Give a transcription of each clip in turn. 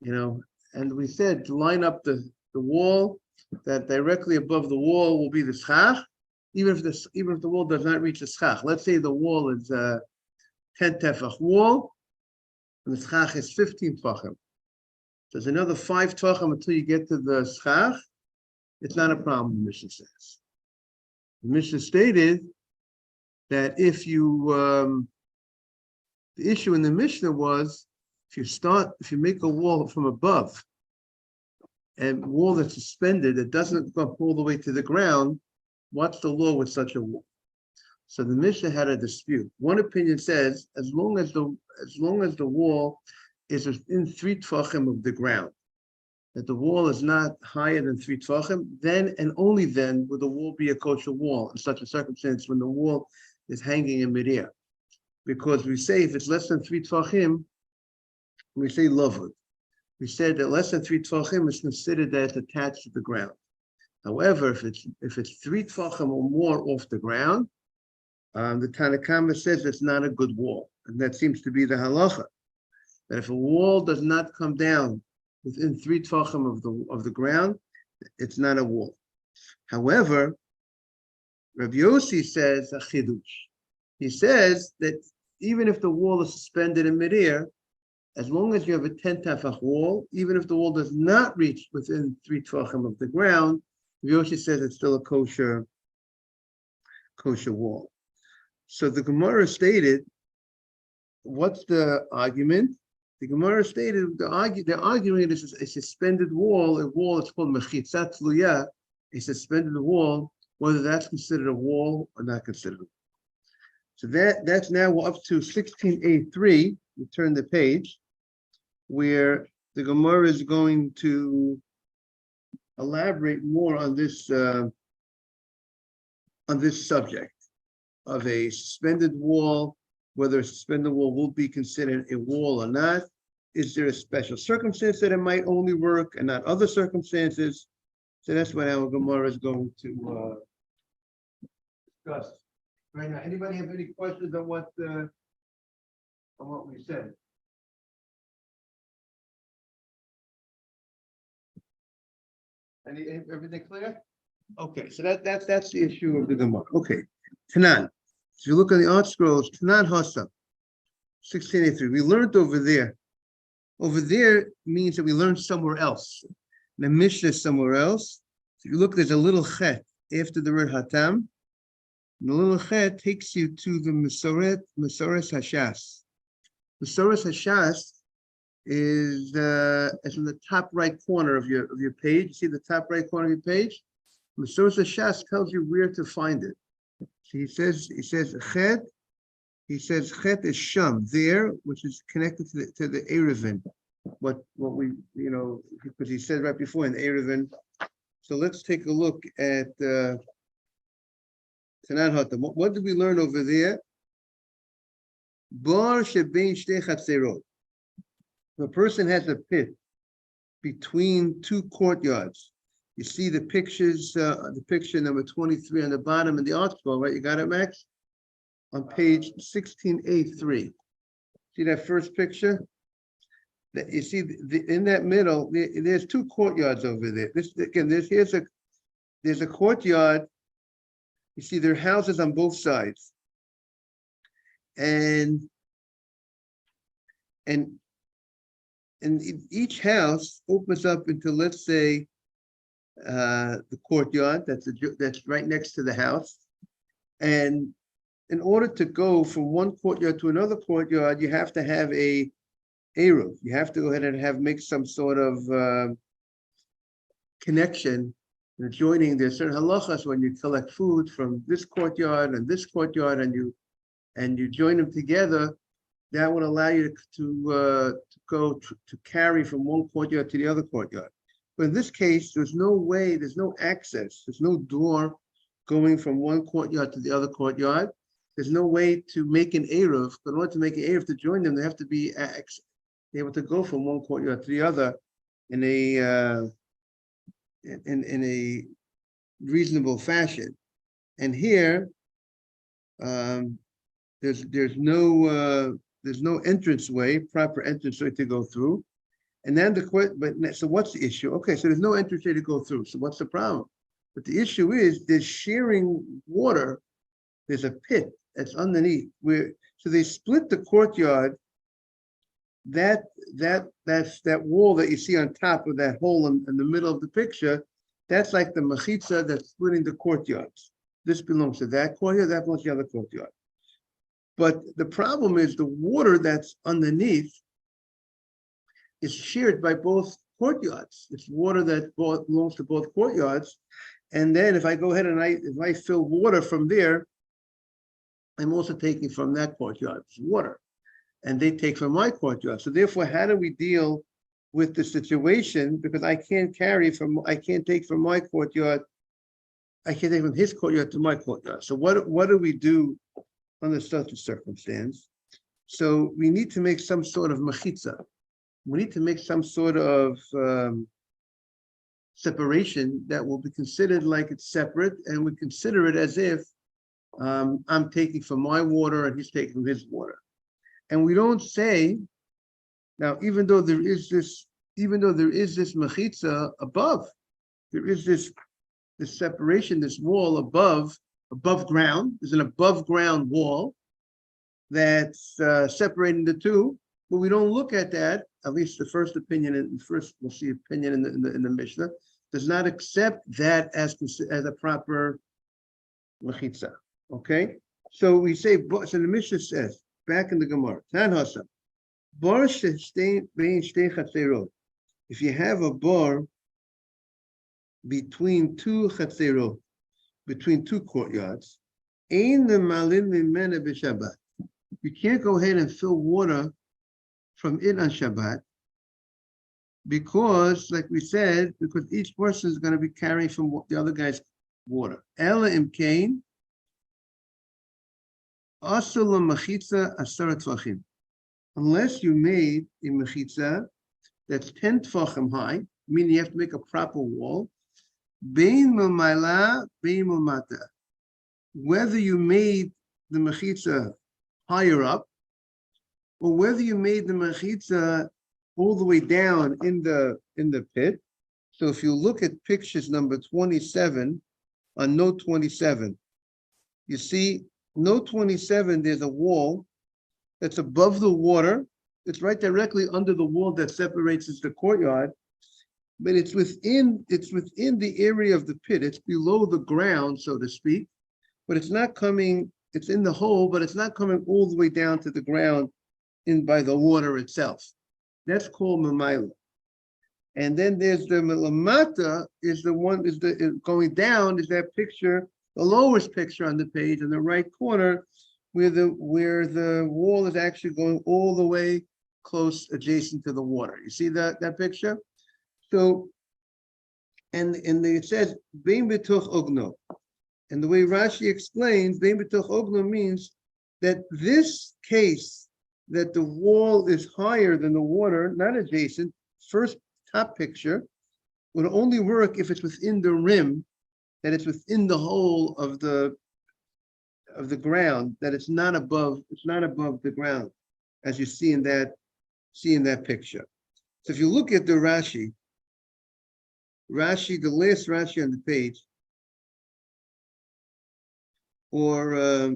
And we said to line up the wall, that directly above the wall will be the schach, even if the wall does not reach the schach. Let's say the wall is a 10 tefach wall, and the schach is 15 tefachim. There's another 5 tefachim until you get to the schach. It's not a problem, the Mishnah says. The Mishnah stated that if you, the issue in the Mishnah was, if you make a wall from above, and wall that's suspended, that doesn't go all the way to the ground, what's the law with such a wall? So the Mishnah had a dispute. One opinion says, as long as the wall is within 3 tefachim of the ground, that the wall is not higher than 3 tefachim, then and only then would the wall be a kosher wall in such a circumstance when the wall is hanging in midair. Because we say if it's less than 3 tefachim, we say lavud. We said that less than 3 tefachim is considered that it's attached to the ground. However, if it's 3 tefachim or more off the ground, the Tanakhama says it's not a good wall, and that seems to be the halacha. That if a wall does not come down within 3 tefachim of the ground, it's not a wall. However, Rabbi Yossi says a chidush. He says that even if the wall is suspended in midair, as long as you have a 10 tefach wall, even if the wall does not reach within 3 tefachim of the ground, Yoshi says it's still a kosher wall. So the Gemara stated, what's the argument? The Gemara stated they're arguing is a suspended wall, a wall that's called mechitzat tluya, a suspended wall, whether that's considered a wall or not considered a wall. So that's now we're up to 16a3. We turn the page, where the Gemara is going to elaborate more on this subject of a suspended wall, whether a suspended wall will be considered a wall or not. Is there a special circumstance that it might only work and not other circumstances? So that's what our Gemara is going to discuss. Right now, anybody have any questions on what we said? Everything clear? Okay, so that's the issue of the Gemara. Okay, Tanan. If you look on the art scrolls, Tanan Hasa, 1683. We learned over there. Over there means that we learned somewhere else. The Mishnah is somewhere else. So if you look, there's a little chet after the word Hatam. And the little chet takes you to the Mesoret Hashas. Mesoret Hashas is in the top right corner of your page. You see the top right corner of your page? Mesoret Hashas tells you where to find it. So he says chet. He says chet is sham there, which is connected to the Erevin. What we because he said right before in Erevin. So let's take a look at Tanan Hatam. What did we learn over there? Bar shebein shtei chatzerot. If a person has a pit between 2 courtyards, you see the pictures, the picture number 23 on the bottom in the article, right? You got it, Max? On page 16A3. See that first picture? You see in that middle, there's 2 courtyards over there. There's a courtyard. You see there are houses on both sides. And each house opens up into, let's say, the courtyard that's right next to the house. And in order to go from one courtyard to another courtyard, you have to have a eruv. You have to go ahead and make some sort of connection, joining. There's certain halachas when you collect food from this courtyard and this courtyard, and you join them together. That would allow you to carry from one courtyard to the other courtyard. But in this case, there's no way, there's no access, there's no door going from one courtyard to the other courtyard. There's no way to make an eruv. But in order to make an eruv to join them, they have to be able to go from one courtyard to the other in a reasonable fashion. And here, there's no entranceway, proper entranceway to go through. And then so what's the issue? Okay, so there's no entrance way to go through. So what's the problem? But the issue is there's sharing water. There's a pit that's underneath so they split the courtyard. That's that wall that you see on top of that hole in the middle of the picture. That's like the mechitza that's splitting the courtyards. This belongs to that courtyard, that belongs to the other courtyard. But the problem is the water that's underneath is shared by both courtyards. It's water that belongs to both courtyards. And then if I go ahead and if I fill water from there, I'm also taking from that courtyard's water. And they take from my courtyard. So therefore, how do we deal with the situation? Because I can't take from my courtyard, I can't take from his courtyard to my courtyard. So what do we do under such a circumstance? So we need to make some sort of mechitza. We need to make some sort of separation that will be considered like it's separate, and we consider it as if I'm taking from my water and he's taking from his water. And we don't say, now, even though there is this mechitza above, there is this separation, this wall above ground. There's an above ground wall that's separating the two, but we don't look at that. At least the first opinion, we'll see opinion in the Mishnah, does not accept that as a proper mechitza. Okay, so we say, so the Mishnah says back in the Gemara, Tan Hasa, bar she'stein bein shtei chatzerot. If you have a bar between two chatzerot, between two courtyards, ein malin mimena b'Shabbat. You can't go ahead and fill water from it on Shabbat because, like we said, because each person is going to be carrying from the other guy's water. Ela imkain asur lamachitza asara tvachim. Unless you made a mechitza that's 10 tvachim high, meaning you have to make a proper wall, bein mamayla, bein mamata. Whether you made the mechitza higher up, or whether you made the mechitza all the way down in the pit. So if you look at pictures number 27 on note 27, you see note 27, there's a wall that's above the water. It's right directly under the wall that separates the courtyard, but it's within the area of the pit. It's below the ground, so to speak, but it's not coming, it's in the hole, but it's not coming all the way down to the ground in by the water itself. That's called mamayla. And then there's the lamata going down is that picture, the lowest picture on the page in the right corner, where the wall is actually going all the way close adjacent to the water. You see that picture? So, and it says bein b'tuch ogno. And the way Rashi explains, bein b'tuch ogno means that this case that the wall is higher than the water, not adjacent, first top picture, would only work if it's within the rim, that it's within the hole of the ground, that it's not above the ground, as you see in that picture. So if you look at the Rashi, the last Rashi on the page, or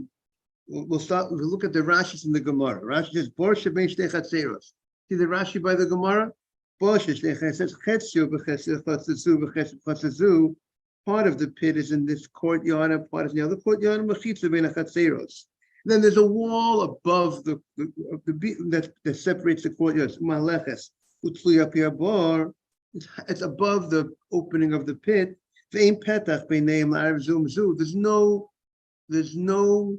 we'll look at the Rashis in the Gemara. Rashi says, "Bor shebein shtei chatzeros." See the Rashi by the Gemara? Bor shebein says, "Chetzio b'chetzio chatzezu b'chetzio chatzezu." Part of the pit is in this courtyard, and part is in the other courtyard. Mechitza bein chatzeros. Then there's a wall above that separates the courtyards. Maleches utzli apia bar. It's above the opening of the pit. Ve'im petach b'neim la'arav zum zu. There's no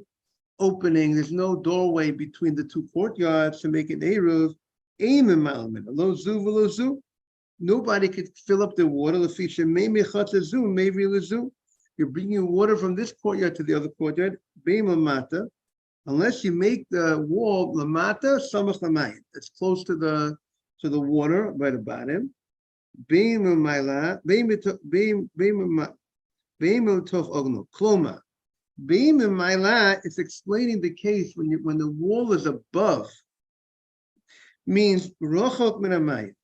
opening, there's no doorway between the two courtyards to make an eruv. Aim in malman. Lo zu v'lo zu. Nobody could fill up the water. You're bringing water from this courtyard to the other courtyard. Unless you make the wall lamata samach lamayim. It's close to the water right about him. Kloma. Beim Maila, it's explaining the case when the wall is above, means rochot min hamayim.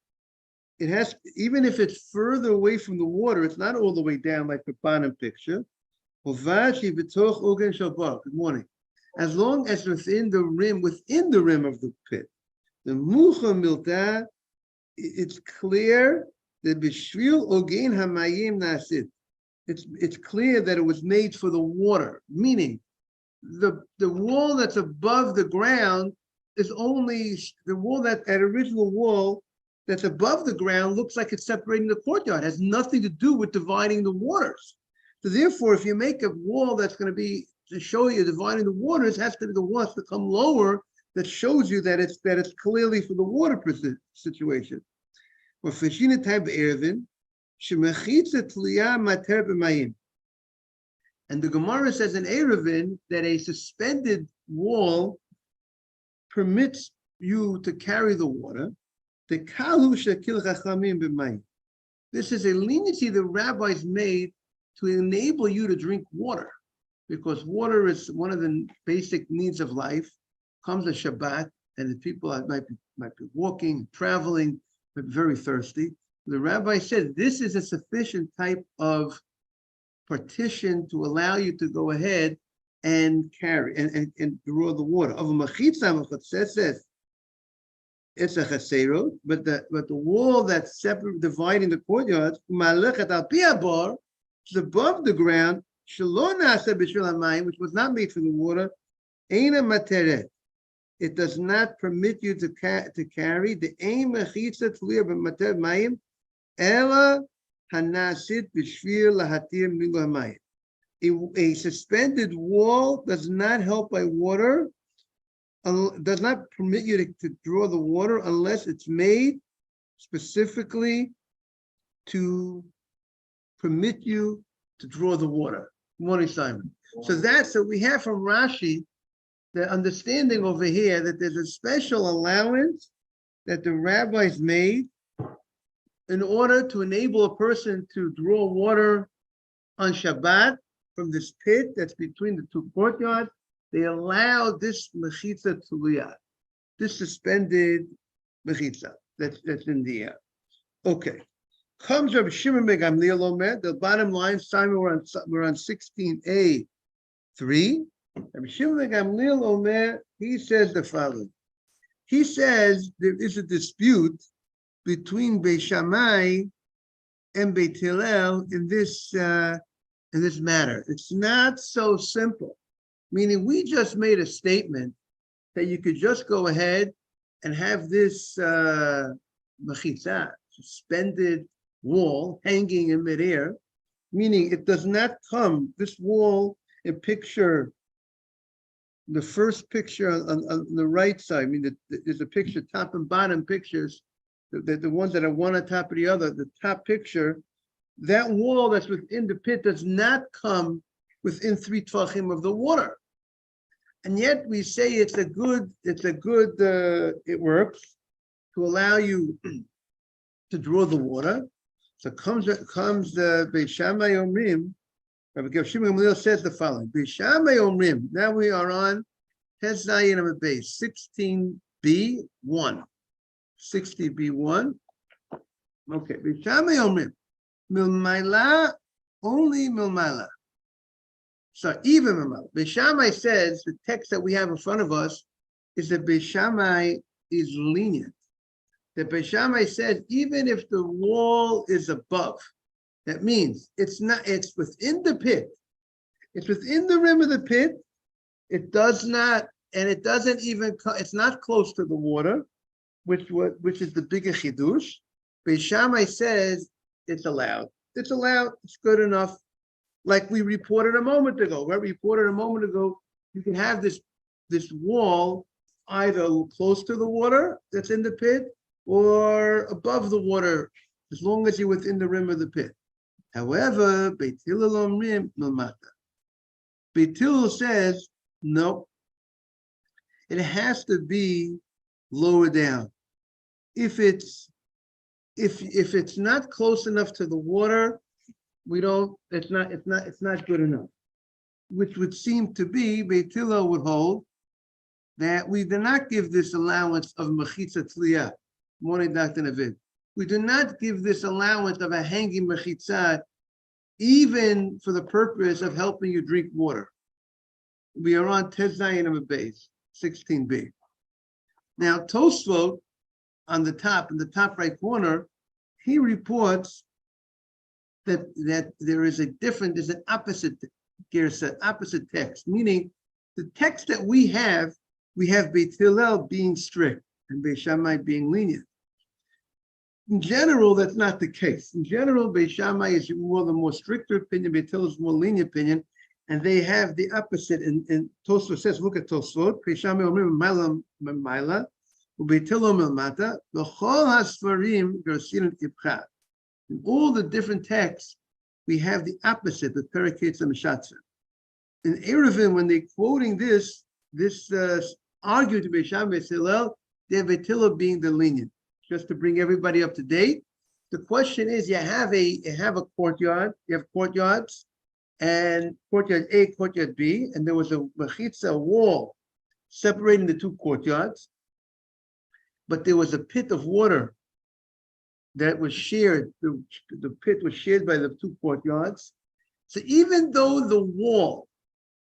it has, even if it's further away from the water, it's not all the way down like the bottom picture. Good morning. As long as within the rim of the pit, the mucha milta, it's clear that b'shvil ogein hamayim nasid. It's clear that it was made for the water, meaning the wall that's above the ground is only the wall, that original wall that's above the ground looks like it's separating the courtyard. It has nothing to do with dividing the waters. So therefore, if you make a wall that's going to be to show you dividing the waters, it has to be the wall to come lower that shows you that it's clearly for the water situation. Or fishina type ervin, shemechitza tliya mater b'mayim. And the Gemara says in Erevin that a suspended wall permits you to carry the water. The kalu shekil chachamim b'mayim. This is a leniency the rabbis made to enable you to drink water, because water is one of the basic needs of life. Comes a Shabbat, and the people might be walking, traveling, but very thirsty. The rabbi said this is a sufficient type of partition to allow you to go ahead and carry and draw the water. Of a machitza, says it's a chasero, but the wall that's separate, dividing the courtyard, is above the ground, which was not made for the water. It does not permit you to carry the aim machitza tluya b'mater mayim ela hanasit b'shvir lahatir milu hamayim. A suspended wall does not help by water, does not permit you to draw the water unless it's made specifically to permit you to draw the water. Good morning, Simon. So we have from Rashi the understanding over here that there's a special allowance that the rabbis made in order to enable a person to draw water on Shabbat from this pit that's between the two courtyards. They allowed this mechitza tuliyah, this suspended mechitza that's in the air. Okay. Comes Rabbi Shimon ben Gamliel Omer. The bottom line, Simon, we're on 16a 3. Rabbi Shimon ben Gamliel Omer, he says the following. He says there is a dispute between Beit Shammai and Beit Hillel in this matter. It's not so simple. Meaning, we just made a statement that you could just go ahead and have this mechitza, suspended wall hanging in midair, meaning it does not come, this wall, a picture, the first picture on the right side, I mean, there's a picture, top and bottom pictures, the ones that are one on top of the other, the top picture, that wall that's within the pit does not come within 3 tvachim of the water. And yet we say it works to allow you to draw the water. So comes the Beit Shammai Omrim. Rabbi Shimon Gamliel says the following: Beit Shammai Omrim. Now we are on Tes Zayin Amud Beis 16b1. 60b1. Okay, Beit Shammai Omrim. Milmaila, only milmaila. So even milmaila. Beit Shammai says the text that we have in front of us is that Beit Shammai is lenient. That Beit Shammai says even if the wall is above, that means it's within the pit, it's within the rim of the pit. It does not, and it doesn't even. It's not close to the water, which is the bigger chidush. Beit Shammai says it's allowed. It's allowed. It's good enough. Like we reported a moment ago. Right? We reported a moment ago. You can have this wall either close to the water that's in the pit or above the water, as long as you're within the rim of the pit. However, Beit Hillel Omrim Milmata. Beit Hillel says no. It has to be lower down. If it's not close enough to the water, it's not good enough. Which would seem to be, Beit Hillel would hold that we do not give this allowance of mechitza tliyah. Morning, Dr. Navid. we do not give this allowance of a hanging mechitzah, even for the purpose of helping you drink water. We are on Tes Zayin of a base, 16b. Now, Tosfot, on the top, in the top right corner, he reports that there is there's an opposite gersa, opposite text, meaning the text that we have Beit Hillel being strict and Beit Shammai being lenient. In general, that's not the case. In general, Beit Shammai is the more stricter opinion, Beit Hillel is more lenient opinion, and they have the opposite. And Tosfot says, look at Tosfot, Beit Shammai omrim maila, uBeit Hillel melmata, v'chol hasfarim gersin ibcha. In all the different texts, we have the opposite, the Peraketz and Meshatzer. In Eruvin, when they're quoting this argument to Beit Shammai Beit Hillel, they have Beit Hillel being the lenient. Just to bring everybody up to date, the question is: you have a courtyard, you have courtyards, and courtyard A, courtyard B, and there was a mechitza wall separating the two courtyards, but there was a pit of water that was shared. The pit was shared by the two courtyards. So even though the wall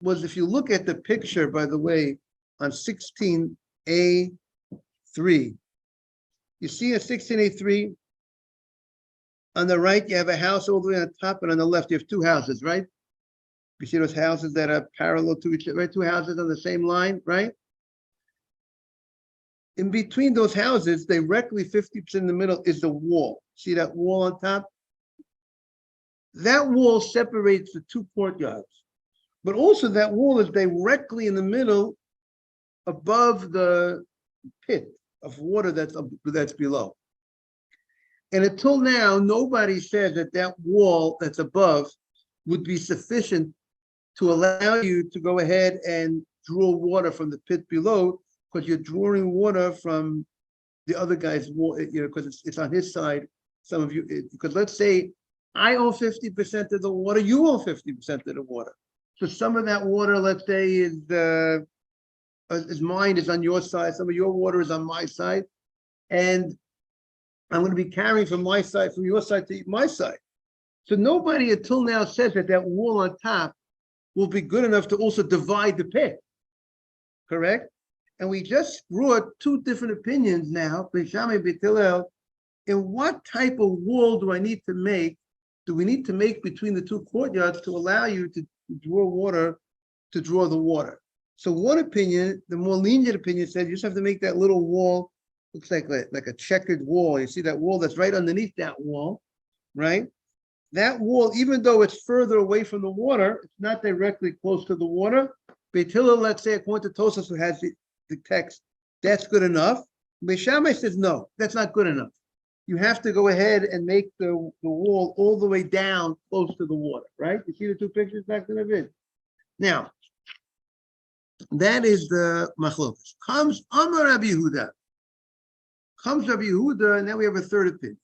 was, if you look at the picture, by the way, on 16A3, you see a 16A3, on the right, you have a house all the way on the top, and on the left, you have two houses, right? You see those houses that are parallel to each other, right? Two houses on the same line, right? In between those houses, directly 50% in the middle is the wall. See that wall on top? That wall separates the two courtyards. But also that wall is directly in the middle above the pit of water that's below. And until now, nobody said that wall that's above would be sufficient to allow you to go ahead and draw water from the pit below, because you're drawing water from the other guy's wall, because it's on his side. Some of you, because let's say I own 50% of the water, you own 50% of the water. So some of that water, let's say, is mine, is on your side. Some of your water is on my side, and I'm going to be carrying from my side, from your side to my side. So nobody until now says that wall on top will be good enough to also divide the pit. Correct? And we just brought two different opinions now, Beit Shammai, Beit Hillel, in what type of wall do we need to make between the two courtyards to allow you to draw water, to draw the water. So one opinion, the more lenient opinion, said you just have to make that little wall, looks like a checkered wall. You see that wall that's right underneath that wall, right? That wall, even though it's further away from the water, it's not directly close to the water. Beit Hillel, let's say, according to Tosfos, who has the text, that's good enough. Beit Shammai says, no, that's not good enough. You have to go ahead and make the wall all the way down close to the water, right? You see the two pictures back to the vid. Now, that is the machlokas. Comes Amar Rabbi Yehuda. Comes Rabbi Yehuda, and then we have a third opinion.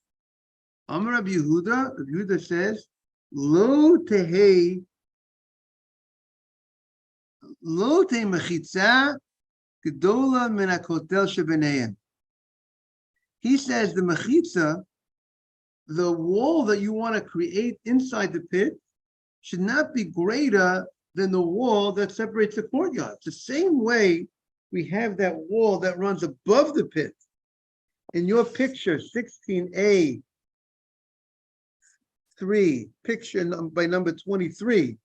Amar Rabbi Yehuda says, Lo tehei mechitza gedola min hakotel shebeneim. He says the mechitza, the wall that you want to create inside the pit, should not be greater than the wall that separates the courtyard. It's the same way we have that wall that runs above the pit. In your picture, 16A3, picture by number 23,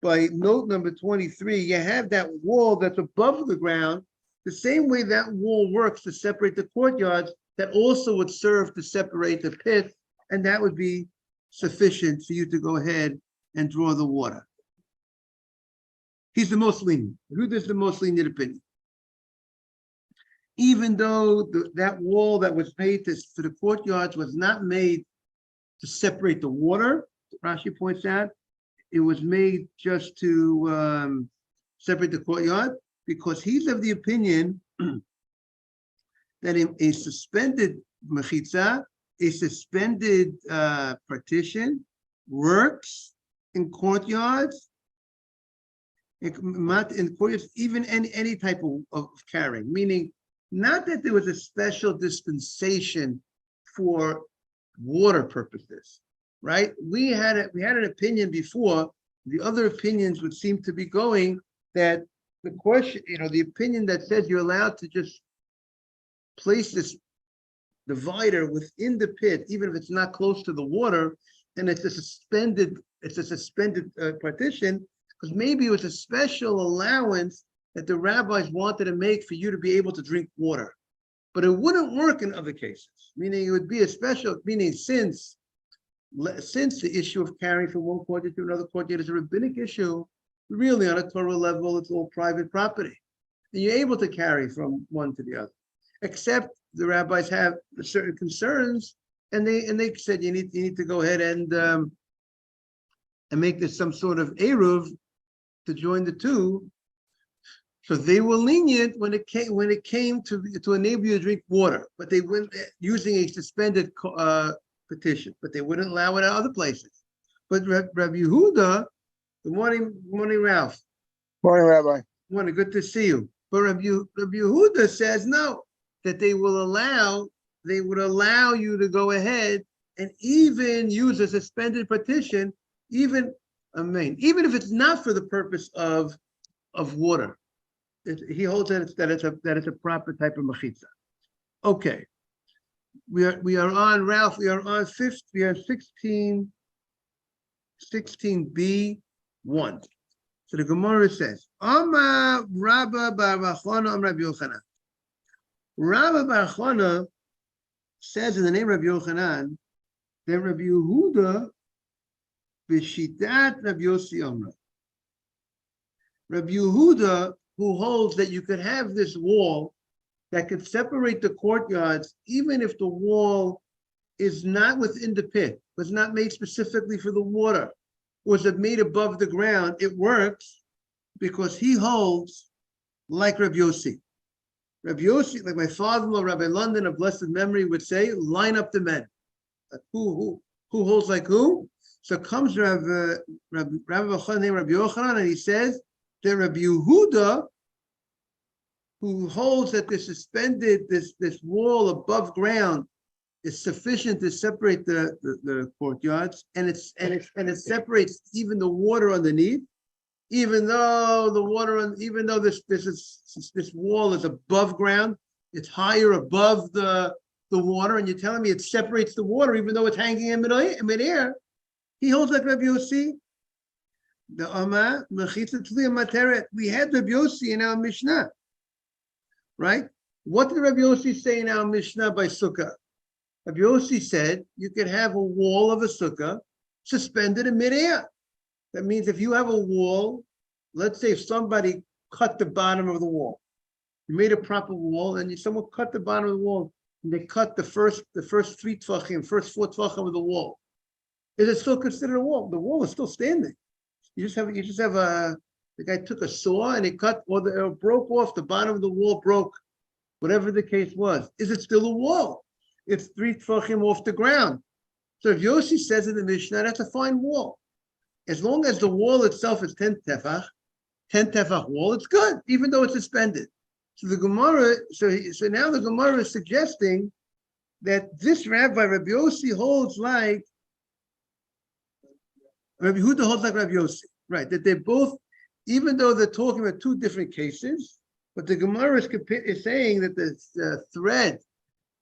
by note number 23, you have that wall that's above the ground. The same way that wall works to separate the courtyards, that also would serve to separate the pit, and that would be sufficient for you to go ahead and draw the water. He's the most lenient. Who does the most lenient opinion? Even though that wall that was made for the courtyards was not made to separate the water, Rashi points out, it was made just to separate the courtyard, because he's of the opinion that a suspended mechitza, a suspended partition, works in courtyards, in courtyards, even any type of carrying, meaning not that there was a special dispensation for water purposes, right? We had an opinion before. The other opinions would seem to be going that the question, the opinion that says you're allowed to just place this divider within the pit, even if it's not close to the water, and it's a suspended partition, because maybe it was a special allowance that the rabbis wanted to make for you to be able to drink water. But it wouldn't work in other cases, meaning it would be a special, meaning since the issue of carrying from one courtyard to another courtyard is a rabbinic issue, really on a Torah level, it's all private property. And you're able to carry from one to the other, except the rabbis have certain concerns, and they said you need to go ahead and make this some sort of eruv to join the two. So they were lenient when it came to enable you to drink water, but they went using a suspended petition, but they wouldn't allow it at other places. But Rabbi Yehuda, good morning, Ralph. Morning, Rabbi. Morning, good to see you. But Rabbi Yehuda says no, that they would allow you to go ahead and even use a suspended petition, even if it's not for the purpose of water. He holds that it's a proper type of machitza. Okay, we are on Ralph. We are on 16b1. So the Gemara says, Amar Rabba bar Chana Am Rabbi Yochanan. Rabba bar Chana says in the name of Rabbi Yochanan that Rabbi Yehuda b'shitat Rabbi Yossi Amra. Rabbi Yehuda, who holds that you could have this wall that could separate the courtyards, even if the wall is not within the pit, was not made specifically for the water, was it made above the ground, it works because he holds like Rabbi Yossi. Rabbi Yossi, like my father-in-law, Rabbi London of blessed memory, would say, line up the men. Who holds like who? So comes Rabbi Yochanan, and he says that Rabbi Yehuda, who holds that this wall above ground is sufficient to separate the courtyards, and it separates even the water underneath, even though this wall is above ground, it's higher above the water, and you're telling me it separates the water even though it's hanging in midair. He holds like Rabbi Yossi. The Amar Mechitza Tliya Materet. We had Rabbi Yossi in our Mishnah, right? What did Rabbi Yossi say in our Mishnah by Sukkah? Rabbi Yossi said you could have a wall of a sukkah suspended in midair. That means if you have a wall, let's say if somebody cut the bottom of the wall, you made a proper wall, and someone cut the bottom of the wall, and they cut the first 3 tvachim, first 4 tvachim of the wall. Is it still considered a wall? The wall is still standing. The guy took a saw and he cut, or it broke off, the bottom of the wall broke, whatever the case was. Is it still a wall? It's 3 tvachim off the ground. So if Yossi says in the Mishnah, that's a fine wall. As long as the wall itself is 10 tefach wall, it's good, even though it's suspended. So the Gemara, so now the Gemara is suggesting that this rabbi, Rabbi Yossi, holds like Rabbi Yehuda holds like Rabbi Yossi, right? That they're both, even though they're talking about 2 different cases, but the Gemara is saying that the thread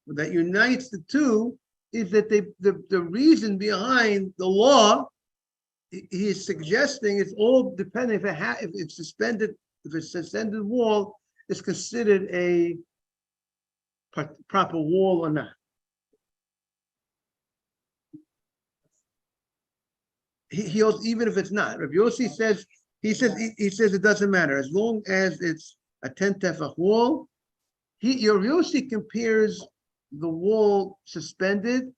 that unites the two is that the reason behind the law, he is suggesting it's all dependent if it's suspended, if it's a suspended wall is considered a proper wall or not. He also, even if it's not, Rabbi Yossi says it doesn't matter as long as it's a 10 tefach wall. Rabbi Yossi compares the wall suspended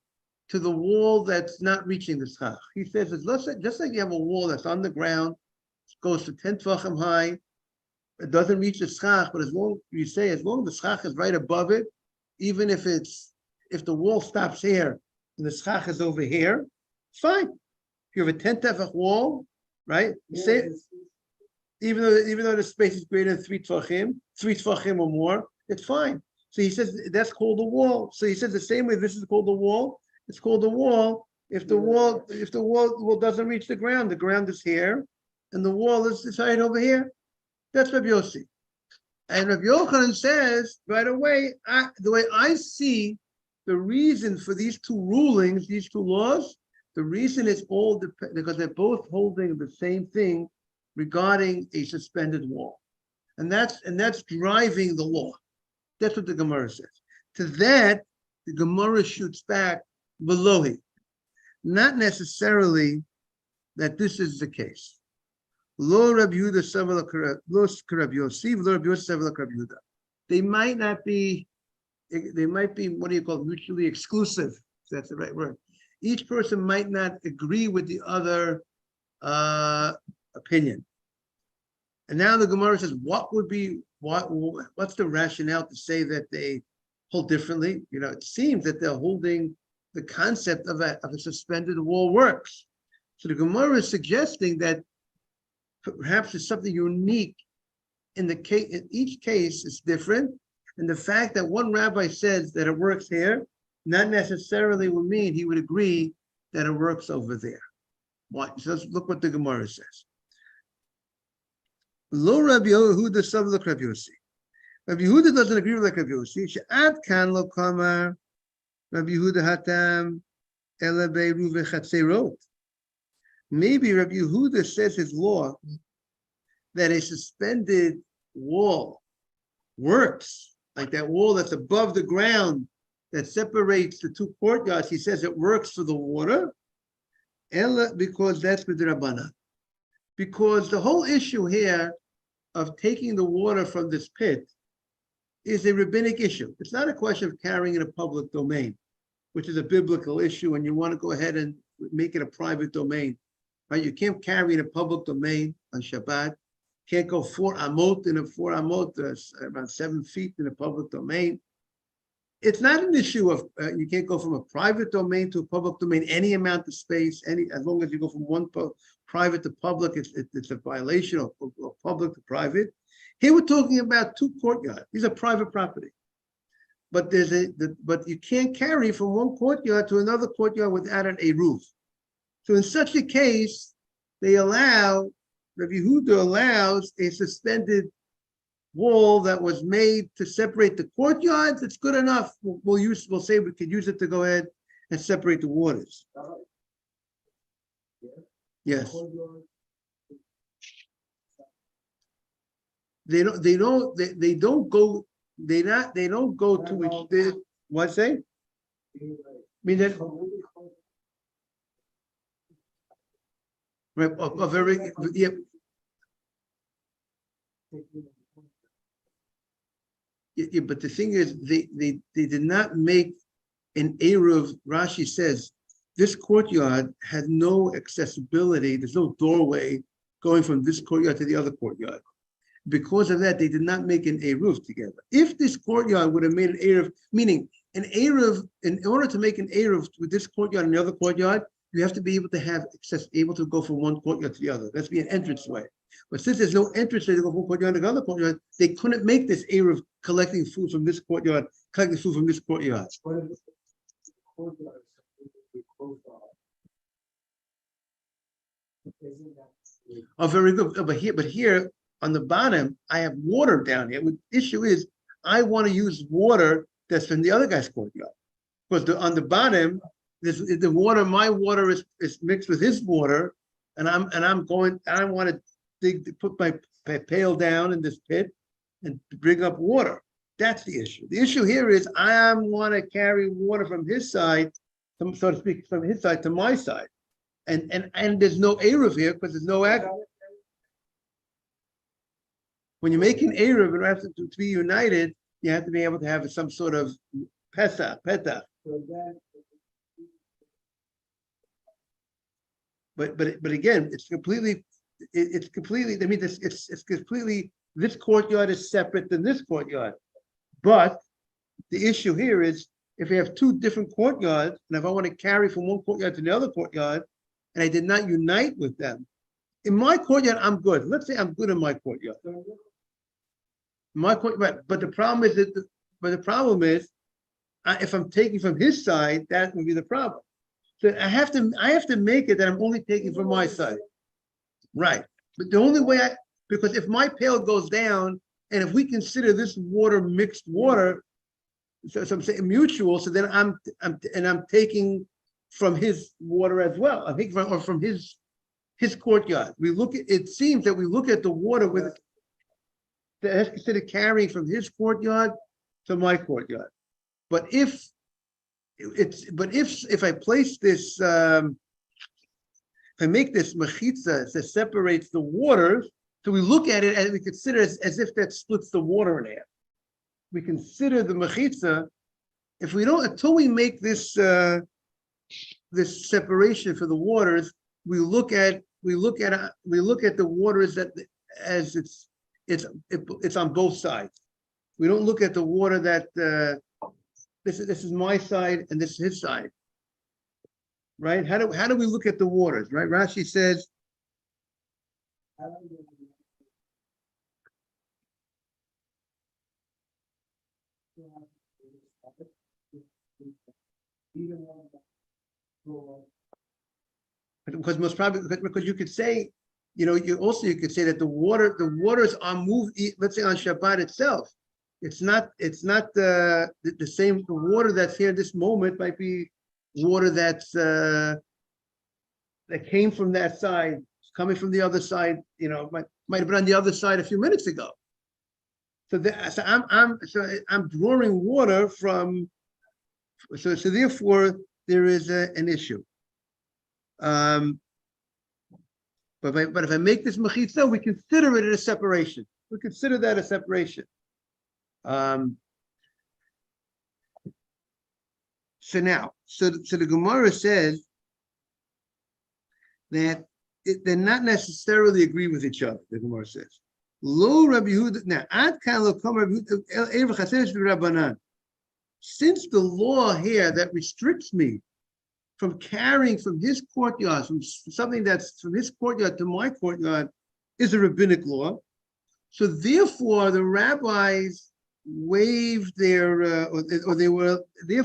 to the wall that's not reaching the schach. He says it's just like you have a wall that's on the ground, it goes to 10 tvachim high, it doesn't reach the schach, but as long as the schach is right above it, even if the wall stops here and the schach is over here, fine. If you have a 10 tefach wall, right? Even though the space is greater than 3 tvachim or more, it's fine. So he says that's called a wall. So he says the same way this is called a wall, It's called a wall. If the wall doesn't reach the ground is here, and the wall is right over here. That's Rabbi Yossi. And Rabbi Yochanan says right away, the way I see the reason for these two rulings, these two laws, the reason is all because they're both holding the same thing regarding a suspended wall, and that's driving the law. That's what the Gemara says. To that, the Gemara shoots back below it. Not necessarily that this is the case. Lo Rabbi Yehuda Savala Lo Rabbi Yosef, Lo Rabbi Yosef Savala Rabbi Yehuda. They might be, what do you call it, mutually exclusive, if that's the right word. Each person might not agree with the other opinion. And now the Gemara says, what's the rationale to say that they hold differently? It seems that they're holding the concept of a suspended wall works. So the Gemara is suggesting that perhaps there's something unique in the case. In each case is different, and the fact that one rabbi says that it works here, not necessarily would mean he would agree that it works over there. Why? So let's look what the Gemara says. Lo Rabbi Yehuda Savla Rabbi Yossi. Rabbi Yehuda doesn't agree with Rabbi Yossi. She'ad kan lo kamar Rabbi Yehuda hatam ela beiru v'chatzerot. Maybe Rabbi Yehuda says his law that a suspended wall works, like that wall that's above the ground that separates the two courtyards. He says it works for the water, because that's with the Rabbanan. Because the whole issue here of taking the water from this pit is a rabbinic issue. It's not a question of carrying in a public domain, which is a biblical issue, and you want to go ahead and make it a private domain. Right? You can't carry in a public domain on Shabbat. Can't go 4 amot in a 4 amot, around 7 feet in a public domain. It's not an issue of you can't go from a private domain to a public domain, any amount of space, as long as you go from one private to public, it's a violation of public to private. Here we're talking about 2 courtyards. These are private property. But but you can't carry from one courtyard to another courtyard without a roof. So in such a case, Rabbi Yehuda allows a suspended wall that was made to separate the courtyards. It's good enough. We'll say we could use it to go ahead and separate the waters. Yes. They don't go to each. What say? I mean that. Right, yeah. Yeah, but the thing is, they did not make an Eruv. Rashi says this courtyard had no accessibility. There's no doorway going from this courtyard to the other courtyard. Because of that, they did not make an Eruv together. If this courtyard would have made an Eruv, meaning an Eruv, in order to make an Eruv with this courtyard and the other courtyard, you have to be able to have access, able to go from one courtyard to the other. That's be an entranceway. But since there's no entranceway to go from one courtyard to another courtyard, they couldn't make this Eruv collecting food from this courtyard, collecting food from this courtyard. Oh, very good. But here on the bottom, I have water down here. The issue is I want to use water that's from the other guy's courtyard. Because on the bottom, the water, my water is mixed with his water, and I want to put my pail down in this pit and bring up water. That's the issue. The issue here is I want to carry water from his side, so to speak, from his side to my side, and there's no Eruv here because there's no act. When you make an Eruv, in order to be united, you have to be able to have some sort of petach. But again, it's completely. I mean, it's completely. This courtyard is separate than this courtyard. But the issue here is if we have 2 different courtyards, and if I want to carry from one courtyard to the other courtyard, and I did not unite with them, in my courtyard I'm good. Let's say I'm good in my courtyard. My courtyard, but the problem is if I'm taking from his side, that would be the problem. So I have to make it that I'm only taking from my side. Right. But the only way because if my pail goes down, and if we consider this water mixed water, so I'm saying mutual, so then I'm taking from his water as well. I think from his courtyard. We look at it seems that we look at the water with that's considered carrying from his courtyard to my courtyard. But if I place this if I make this mechitza that separates the waters, so we look at it and we consider it as if that splits the water in half. We consider the mechitza, if we don't, until we make this this separation for the waters, we look at the waters that as it's on both sides. We don't look at the water that this is my side and this is his side. Right? How do we look at the waters? Right? Rashi says, because most probably because you could say, you could say that the waters are moved. Let's say on Shabbat itself, it's not the same. The water that's here this moment might be water that's that came from that side, coming from the other side. Might have been on the other side a few minutes ago. So I'm drawing water from. So therefore there is an issue. But if I make this mechitza, we consider it a separation. We consider that a separation. So the Gemara says that they're not necessarily agree with each other. The Gemara says, "Lo Rabbi Yehuda." Now, ad kan lo kam Rabbi Yehuda. Since the law here that restricts me from carrying from his courtyard, from something that's from his courtyard to my courtyard, is a rabbinic law, so therefore the rabbis waived their, they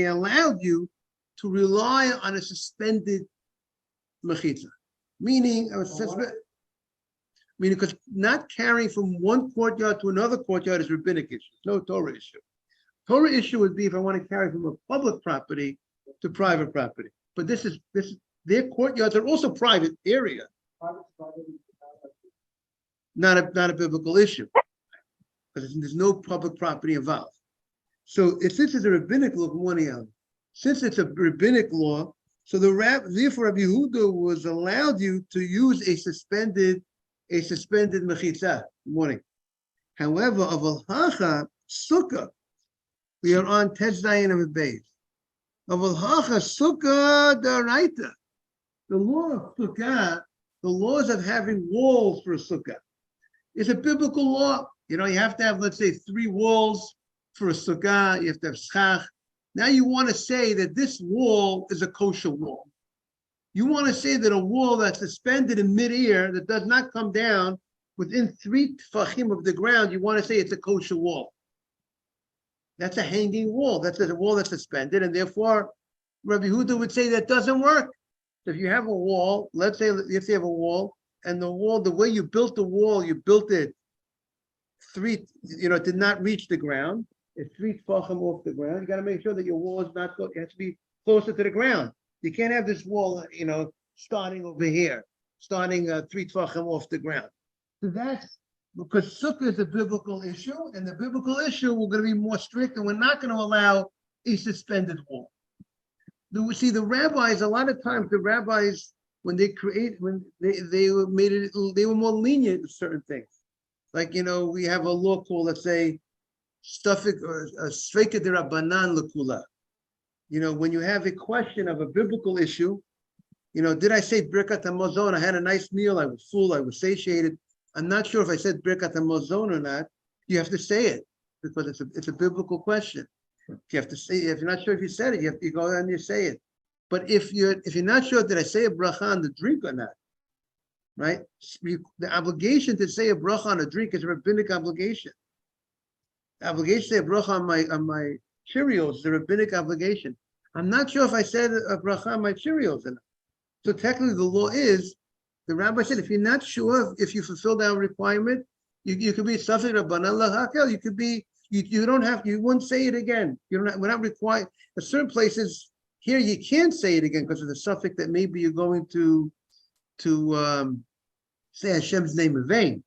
allowed you to rely on a suspended mechitza, meaning because not carrying from one courtyard to another courtyard is rabbinic issue, no Torah issue. Torah issue would be if I want to carry from a public property to private property, but this is their courtyards are also private area, not a biblical issue. Because there's no public property involved. So since it's a rabbinic law, since it's a rabbinic law, so therefore Rabbi Yehuda was allowed you to use a suspended mechitza. Morning. However, of al-hacha sukkah, we are on Tes Zayin of Beis. Of al-hacha sukkah daraita. The law of sukkah, the laws of having walls for a sukkah, is a biblical law. You have to have, let's say, 3 walls for a sukkah. You have to have schach. Now you want to say that this wall is a kosher wall. You want to say that a wall that's suspended in midair that does not come down within 3 tefachim of the ground, you want to say it's a kosher wall. That's a hanging wall. That's a wall that's suspended, and therefore Rabbi Yehuda would say that doesn't work. So if you have a wall, let's say you have a wall, and the way you built the wall, you built it 3, it did not reach the ground. It's 3 tefachim off the ground. You got to make sure that your wall is not. It has to be closer to the ground. You can't have this wall, starting over here, starting 3 tefachim off the ground. So that's because sukkah is a biblical issue, and the biblical issue we're going to be more strict, and we're not going to allow a suspended wall. We see the rabbis. A lot of times, the rabbis when they were more lenient with certain things. Like, we have a law called, let's say, Stafik or Sveika de Rabbanan Lakula. When you have a question of a biblical issue, did I say Birkat HaMazon? I had a nice meal, I was full, I was satiated. I'm not sure if I said Birkat HaMazon or not. You have to say it because it's a biblical question. You have to say, if you're not sure if you said it, you go and you say it. But if you're not sure, did I say a bracha on the drink or not? Right? The obligation to say a bracha on a drink is a rabbinic obligation. The obligation to say a bracha on my Cheerios, the rabbinic obligation. I'm not sure if I said a bracha on my Cheerios or not. So technically the law is, the rabbi said, if you're not sure if you fulfill that requirement, you could be suffering rabbanan lahakel. You could be, you don't have, you wouldn't say it again. We're not required. At certain places here, you can't say it again because of the suffix that maybe you're going to say Hashem's name in vain.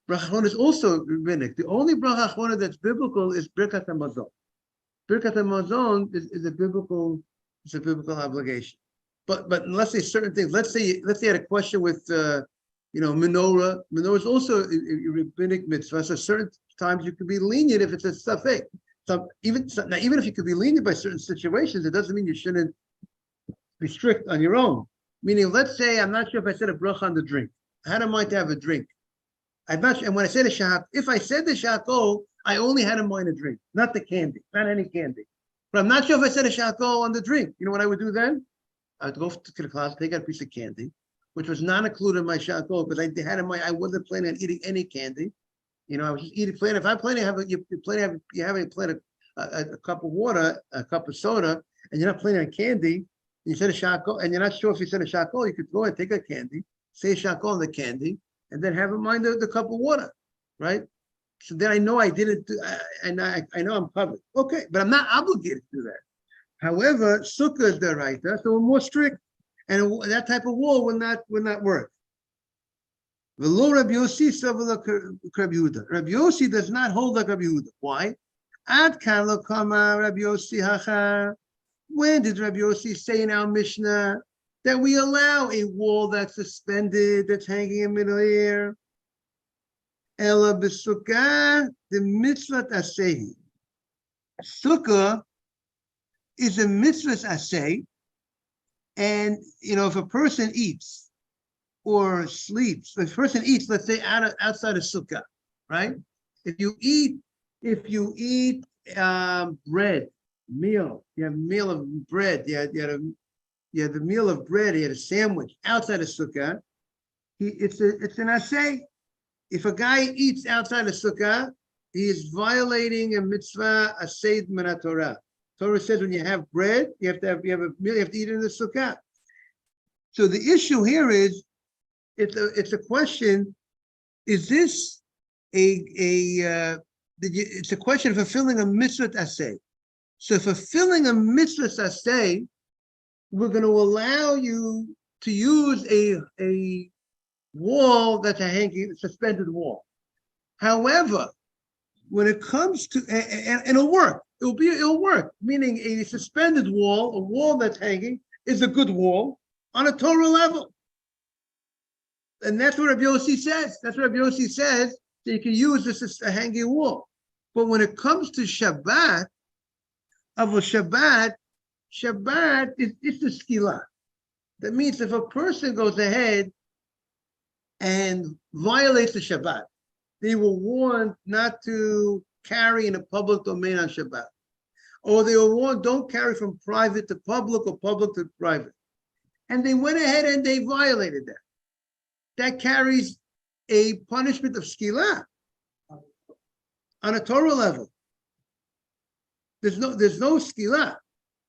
Bracha Achrona is also rabbinic. The only bracha Achrona that's biblical is Birkat HaMazon. Birkat HaMazon is a biblical obligation. But let's say certain things. Let's say you had a question with menorah. Menorah is also a rabbinic mitzvah. So certain times you could be lenient if it's a suffix. Even if you could be lenient by certain situations, it doesn't mean you shouldn't be strict on your own. Meaning, let's say I'm not sure if I said a bracha on the drink. I had in mind to have a drink. I'm not sure, and when I said a shach, if I said the shachol, I only had in mind a drink, not the candy, not any candy. But I'm not sure if I said a shachol on the drink. You know what I would do then? I'd go to the class, take out a piece of candy, which was not included in my shachol because I had in mind I wasn't planning on eating any candy. I was just eating plain. If I'm planning to have a cup of water, a cup of soda, and you're not planning on candy, you said a shachol, and you're not sure if you said a shachol, you could go and take a candy, say a shachol on the candy, and then have in mind the cup of water, right? So then I know I didn't do, and I know I'm covered. Okay, but I'm not obligated to do that. However, Sukkah is the right, so we're more strict, and that type of wall would not work. V'lo Rabbi Yossi savela Rabbi Yehuda. Rabbi Yossi does not hold like Rabbi Yehuda. Why? Ad kan lo kama Rabbi Yossi hacha. When did Rabbi Yossi say in our Mishnah that we allow a wall that's suspended, that's hanging in midair? Ela b'sukkah the mitzvah aseh. Sukkah is a mitzvah aseh, and if a person eats or sleeps, if a person eats, let's say outside of sukkah, right? If you eat bread, meal, you have a meal of bread, you had the meal of bread, you had a sandwich outside of sukkah, it's an aseh. If a guy eats outside of sukkah, he is violating a mitzvah aseh min Torah. Torah says when you have bread, you have a meal, you have to eat it in the sukkah. So the issue here is, it's a question: is this it's a question of fulfilling a mitzvah aseh. So fulfilling a mitzvah aseh, we're going to allow you to use a wall that's a hanging, suspended wall. However, when it comes to, and it'll work, it'll work, meaning a suspended wall, a wall that's hanging, is a good wall on a Torah level. And that's what Rabbi Yossi says. That's what Rabbi Yossi says, that you can use this as a hanging wall. But when it comes to Shabbat, Shabbat it's the skila. That means if a person goes ahead and violates the Shabbat, they were warned not to carry in a public domain on Shabbat. Or they were warned, don't carry from private to public or public to private. And they went ahead and they violated that. That carries a punishment of skila on a Torah level. There's no skila,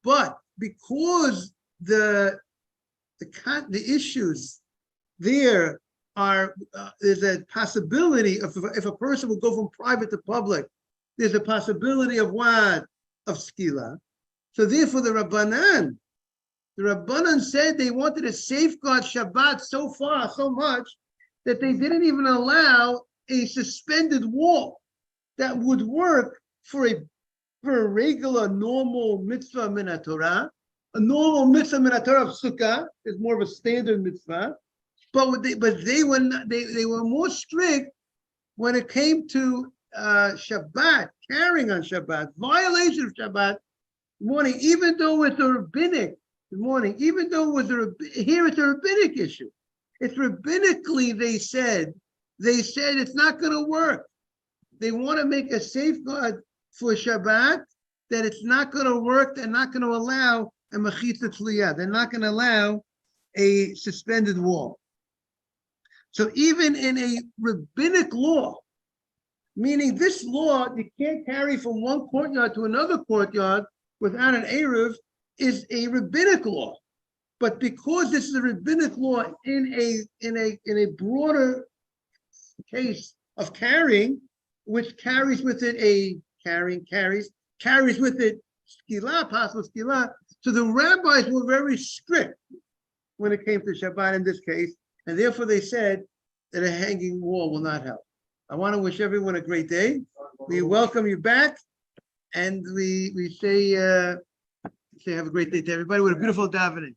but because the issues there are, there's a possibility of, if a person will go from private to public, there's a possibility of what? Of skila. So therefore the Rabbanan said they wanted to safeguard Shabbat so much, that they didn't even allow a suspended wall that would work for a regular, normal mitzvah min Torah. A normal mitzvah min Torah of Sukkah is more of a standard mitzvah, but they were more strict when it came to Shabbat, carrying on Shabbat, violation of Shabbat morning, even though it's a rabbinic morning, even though it was here it's a rabbinic issue. It's rabbinically they said it's not going to work. They want to make a safeguard for Shabbat that it's not going to work. They're not going to allow a mechitza tzliyah. They're not going to allow a suspended wall. So even in a rabbinic law, Meaning this law, you can't carry from one courtyard to another courtyard without an Eruv, is a rabbinic law. But because this is a rabbinic law in a broader case of carrying, which carries with it carries with it skila, possible skila. So the rabbis were very strict when it came to Shabbat in this case, and therefore they said that a hanging wall will not help. I want to wish everyone a great day. We welcome you back, and we say have a great day to everybody with a beautiful davening.